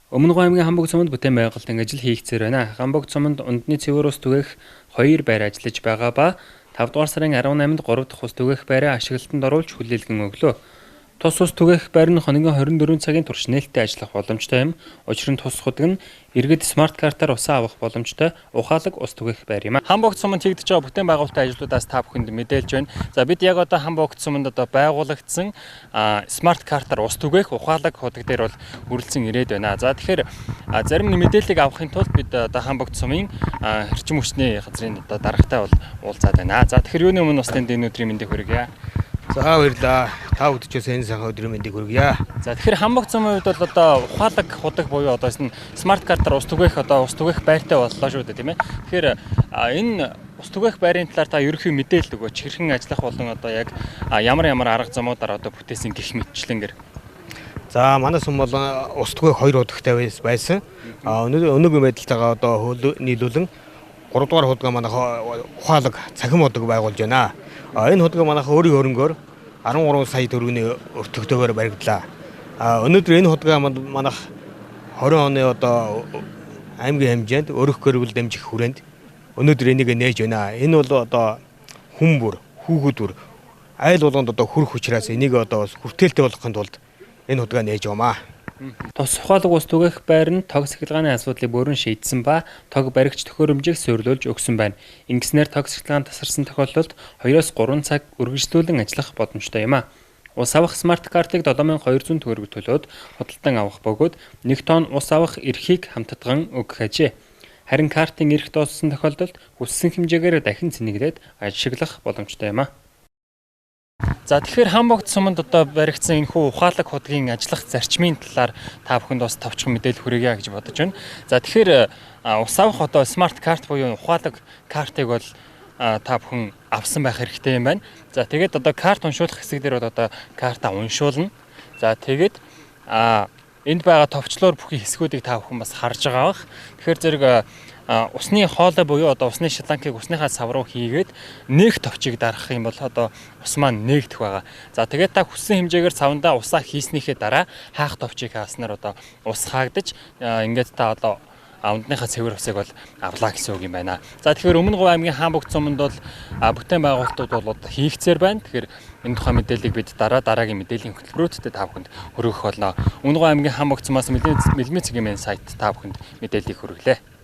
Өмнөгов аймгийн Хамбог цуманд бүтээн байгуулалтын ажил хийгцээр байна. Хамбог цуманд ундны цэвэр ус түгээх 2 байр ажиллаж байгаа ба 5 дугаар сарын 18-нд 3 дахь ус түгээх байраа ашиглалтанд оруулж хүлээлгэн өглөө. Тус ус түгээх байр нь хоногийн 24 цагийн турш нээлттэй ажиллах боломжтой юм. Учир нь тус худаг нь иргэд смарт картаар усаа авах боломжтой ухаалаг ус түгээх байр юм. Хамбог цуманд хийгдэж байгаа бүтээн байгуулалтын ажлуудаас та бүхэнд мэдээлж байна. За бид яг одоо Хамбог цуманд байгуулагдсан смарт картаар ус түгээх ухаалаг худаг дээр бол үргэлжлэн ирээд байна. За тэгэхээр зарим мэдээллийг авахын тулд бид одоо Хамбог цумын эрчим хүчний газрын даргатай бол уулзаад байна. За тэгэхээр юуны өмнө бас тэнд энэ өдрийн мэндийг хүргье. За баярлалаа. Та бүдчээс энэ сайхан өдрийн мэндийг хүргье. За тэгэхээр Хамбог цумын хувьд бол одоо ухаалаг худаг буюу одоо энэ смарт картаар ус түгээх байртай боллоо шүү дээ, тийм ээ. Тэгэхээр энэ ус түгээх байрын талаар та ерөнхий мэдээлэл өгөөч. Хэрхэн ажиллах болон одоо яг ямар арга замуудаар одоо бүтээсэн гэх мэтчлэнгээр. За манай сум бол ус түгээх 2 удагтай байсан. Өнөөгийн байдлаагаа одоо нийлүүлэн 3 дугаар худгаа манайх ухаалаг цахим худаг байгуулж байна. Энэ худгаа манайх өөрийн хөрөнгөөр 13 сая төгрөгийн өртөгтэйгээр баригдлаа. Өнөөдөр энэ худгаа манайх 20 оны одоо аймгийн хэмжээнд өрөх гэрэл дэмжих хүрээнд өнөөдөр энийг нээж байна. Энэ бол одоо хүн бүр хүүхэд бүр айл болгонд одоо хүрх учраас энийг одоо хүртээлтэй болгохын тулд энэ худгаа нээж юмаа. Тус ухаалаг ус түгээх байр нь тог сахилгааны асуудлыг бүрэн шийдсэн ба тог баригч төхөөрөмжийг суйрлуулж өгсөн байна. Ингэснээр тог сахилгаан тасарсан тохиолдолд 2-3 цаг үргэлжлүүлэн ажиллах боломжтой юм а. Ус авах смарт картыг 7200 төгрөг төлөөд худалдан авах бөгөөд 1 тонн ус авах эрхийг хамтдаган өгөх ажээ. Харин картын эрх дууссан тохиолдолд хүссэн хэмжээгээр дахин цэнэглээд ашиглах боломжтой юм а. За тэгэхээр Хамбог цуманд одоо баригдсан энэхүү ухаалаг худгийн ажиллах зарчмын талаар та бүхэнд бас товчхон мэдээлэл хүргье гэж бодож байна. За тэгэхээр ус авах одоо смарт карт буюу ухаалаг картыг бол та бүхэн авсан байх хэрэгтэй юм байна. За тэгээд одоо карт уншуулах хэсэг дээр бол одоо картаа уншуулна. За тэгээд энд байгаа товчлоор бүхий хэсгүүдийг та бүхэн бас харж байгаа бах. Тэгэхээр зэрэг усны хоолой буюу одоо усны шаланкийг усныхаа сав руу хийгээд нээх товчийг дарах юм бол одоо ус маань нээгдэх байгаа. За тэгээд та хүссэн хэмжээгээр савндаа усаа хийснийхээ дараа хаах товчийг хааснаар одоо ус хаагдаж ингээд та одоо ундныхаа цэвэр усыг бол авлаа гэсэн үг юм байна. За тэгэхээр Өмнөгов аймгийн Хамбог цуманд бол бүтээн байгуулалтууд бол хийгцээр байна. Тэгэхээр энэ тухай мэдээллийг бид дараагийн мэдээллийн хөтөлбөрүүдэд та бүхэнд хүргэх болно. Өмнөгов аймгийн Хамбог цумаас мэлмийн цэгийн сайт та бүхэнд мэдээллийг хүргэлээ.